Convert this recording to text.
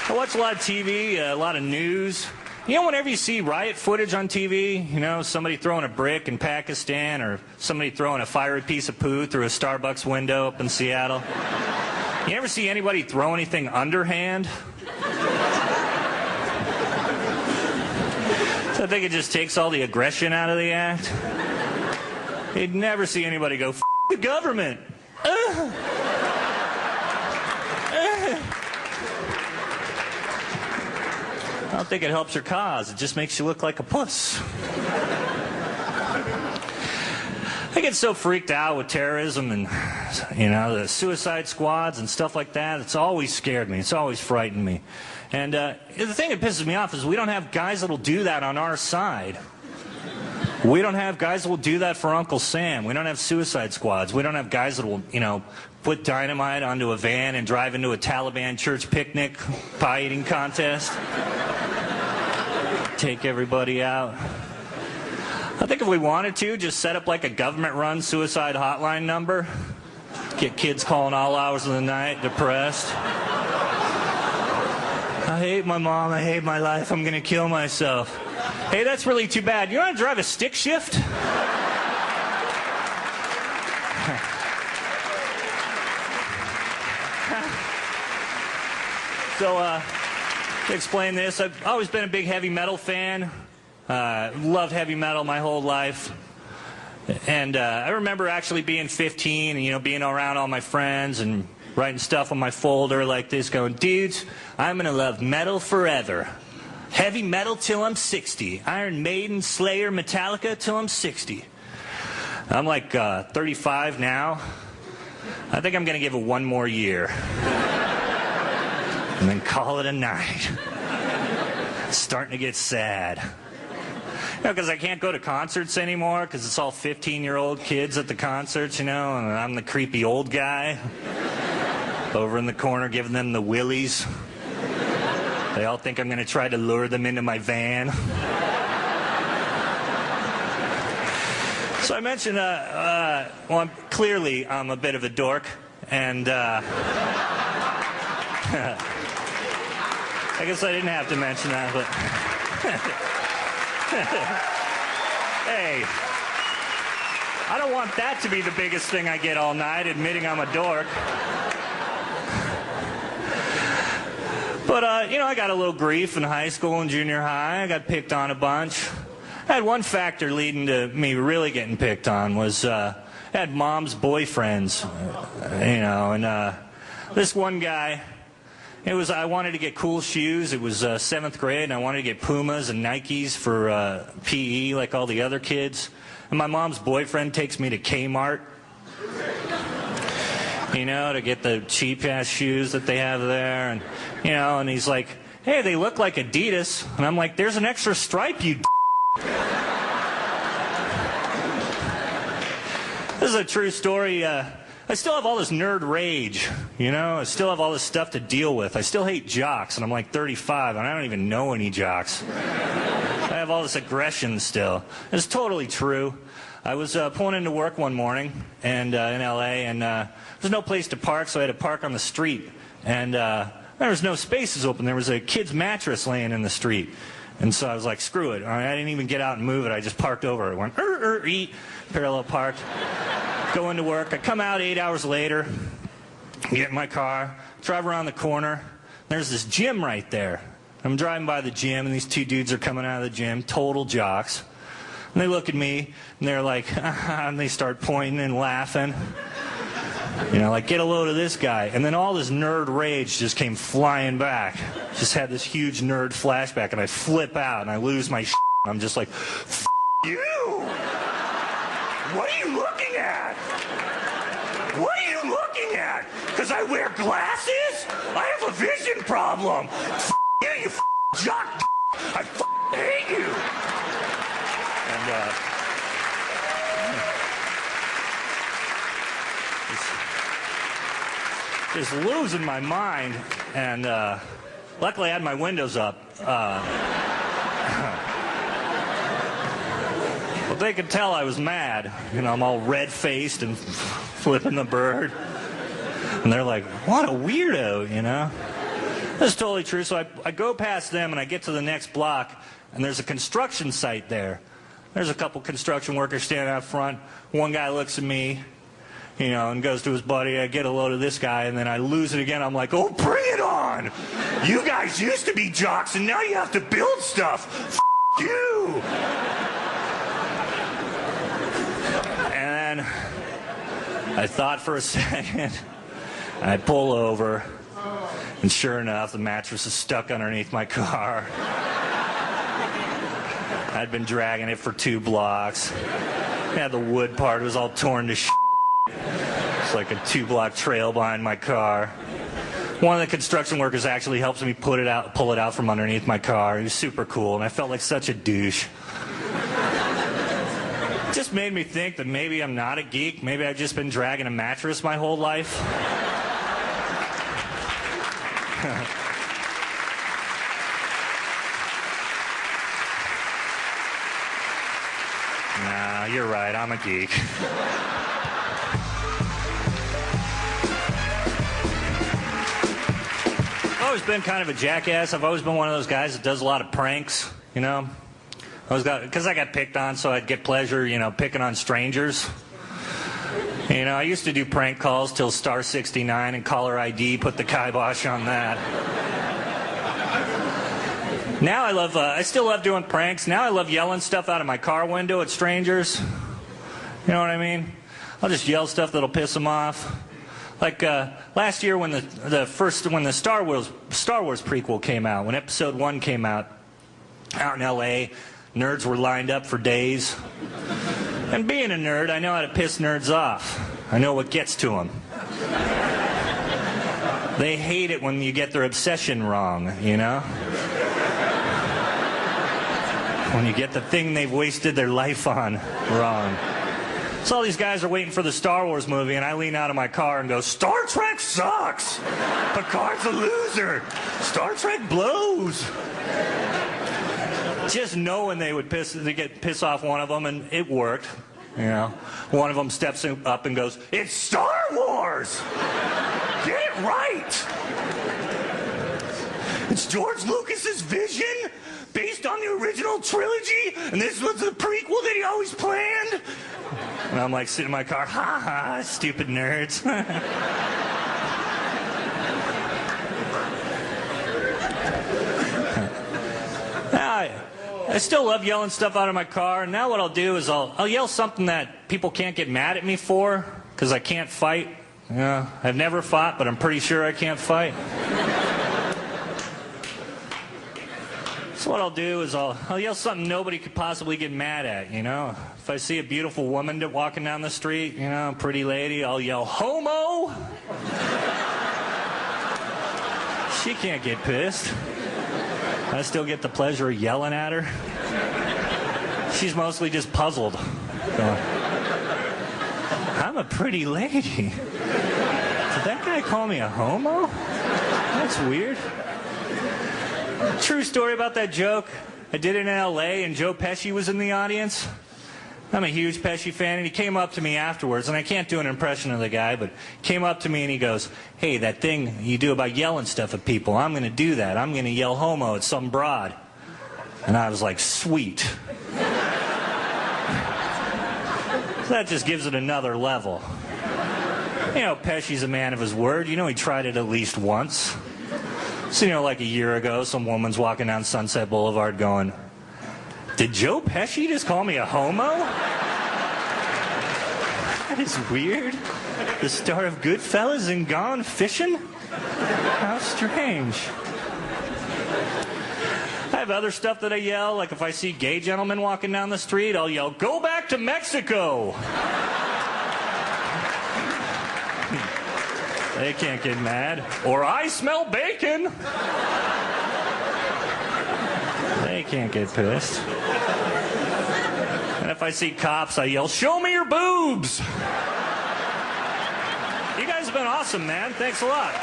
I watch a lot of TV, a lot of news. You know, whenever you see riot footage on TV, you know, somebody throwing a brick in Pakistan or somebody throwing a fiery piece of poo through a Starbucks window up in Seattle. You ever see anybody throw anything underhand? So I think it just takes all the aggression out of the act. You'd never see anybody go, "F the government." I don't think it helps your cause. It just makes you look like a puss. I get so freaked out with terrorism and, you know, the suicide squads and stuff like that. It's always scared me. It's always frightened me. And the thing that pisses me off is we don't have guys that'll do that on our side. We don't have guys that will do that for Uncle Sam. We don't have suicide squads. We don't have guys that will, you know, put dynamite onto a van and drive into a Taliban church picnic pie eating contest. Take everybody out. I think if we wanted to, just set up like a government-run suicide hotline number. Get kids calling all hours of the night, depressed. I hate my mom, I hate my life, I'm gonna kill myself. Hey, that's really too bad. You want to drive a stick shift? So, to explain this, I've always been a big heavy metal fan. Loved heavy metal my whole life. And I remember actually being 15 and, you know, being around all my friends and writing stuff on my folder like this, going, dudes, I'm going to love metal forever. Heavy metal till I'm 60. Iron Maiden, Slayer, Metallica till I'm 60. I'm like 35 now. I think I'm going to give it one more year. And then call it a night. It's starting to get sad. You know, because I can't go to concerts anymore because it's all 15-year-old kids at the concerts, you know, and I'm the creepy old guy over in the corner giving them the willies. They all think I'm going to try to lure them into my van. So I mentioned, well, clearly I'm a bit of a dork, and I guess I didn't have to mention that, but hey, I don't want that to be the biggest thing I get all night, admitting I'm a dork. But, you know, I got a little grief in high school and junior high. I got picked on a bunch. I had one factor leading to me really getting picked on was I had mom's boyfriends, you know, and this one guy, I wanted to get cool shoes. It was 7th grade, and I wanted to get Pumas and Nikes for PE like all the other kids. And my mom's boyfriend takes me to Kmart, you know, to get the cheap-ass shoes that they have there. And, you know, and he's like, hey, they look like Adidas. And I'm like, there's an extra stripe, you This is a true story. I still have all this nerd rage, you know? I still have all this stuff to deal with. I still hate jocks, and I'm like 35, and I don't even know any jocks. I have all this aggression still. It's totally true. I was pulling into work one morning and in L.A., and there's no place to park, so I had to park on the street. And there was no spaces open. There was a kid's mattress laying in the street. And so I was like, screw it. I didn't even get out and move it. I just parked over it. Went, parallel parked. Go into work. I come out 8 hours later, get in my car, drive around the corner. There's this gym right there. I'm driving by the gym, and these two dudes are coming out of the gym, total jocks. And they look at me, and they're like, and they start pointing and laughing. You know, like, get a load of this guy. And then all this nerd rage just came flying back. Just had this huge nerd flashback, and I flip out, and I lose my shit. I'm just like, F you! What are you looking at? What are you looking at? Because I wear glasses? I have a vision problem. F you, you jock. I hate you. And, just losing my mind, and luckily I had my windows up. But they could tell I was mad. You know, I'm all red-faced and flipping the bird. And they're like, what a weirdo, you know? That's totally true. So I go past them and I get to the next block, and there's a construction site there. There's a couple construction workers standing out front. One guy looks at me, you know, and goes to his buddy. I get a load of this guy, and then I lose it again. I'm like, oh, bring it on. You guys used to be jocks, and now you have to build stuff. F*** you. And then I thought for a second. I pull over, and sure enough, the mattress is stuck underneath my car. I'd been dragging it for 2 blocks. Yeah, the wood part was all torn to shit. It's like a 2-block trail behind my car. One of the construction workers actually helps me pull it out from underneath my car. He was super cool, and I felt like such a douche. It just made me think that maybe I'm not a geek. Maybe I've just been dragging a mattress my whole life. Nah, you're right. I'm a geek. I've always been kind of a jackass. I've always been one of those guys that does a lot of pranks, you know. Because I got picked on, so I'd get pleasure, you know, picking on strangers. You know, I used to do prank calls till star 69 and caller ID, put the kibosh on that. Now I still love doing pranks. Now I love yelling stuff out of my car window at strangers. You know what I mean? I'll just yell stuff that'll piss them off. Like last year when the Star Wars prequel came out, when Episode 1 came out in L.A., nerds were lined up for days. And being a nerd, I know how to piss nerds off. I know what gets to them. They hate it when you get their obsession wrong, you know? When you get the thing they've wasted their life on wrong. So all these guys are waiting for the Star Wars movie, and I lean out of my car and go, Star Trek sucks! Picard's a loser! Star Trek blows! Just knowing they get piss off one of them, and it worked. You know, one of them steps up and goes, "It's Star Wars! Get it right! It's George Lucas's vision based on the original trilogy, and this was the prequel that he always planned." And I'm like sitting in my car, ha ha, stupid nerds. I still love yelling stuff out of my car, and now what I'll do is I'll yell something that people can't get mad at me for, because I can't fight. Yeah, I've never fought, but I'm pretty sure I can't fight. So what I'll do is I'll yell something nobody could possibly get mad at, you know. If I see a beautiful woman walking down the street, you know, a pretty lady, I'll yell, "Homo!" She can't get pissed. I still get the pleasure of yelling at her. She's mostly just puzzled. Going, I'm a pretty lady. Did that guy call me a homo? That's weird. True story about that joke. I did it in L.A. and Joe Pesci was in the audience. I'm a huge Pesci fan, and he came up to me afterwards, and I can't do an impression of the guy, but he came up to me and he goes, "Hey, that thing you do about yelling stuff at people, I'm going to do that. I'm going to yell homo at some broad." And I was like, sweet. So that just gives it another level. You know, Pesci's a man of his word. You know, he tried it at least once. So, you know, like a year ago, some woman's walking down Sunset Boulevard going, "Did Joe Pesci just call me a homo? That is weird. The star of Goodfellas and Gone Fishing? How strange." I have other stuff that I yell, like if I see gay gentlemen walking down the street, I'll yell, "Go back to Mexico!" They can't get mad. Or, "I smell bacon!" They can't get pissed. And if I see cops, I yell, "Show me your boobs!" You guys have been awesome, man. Thanks a lot.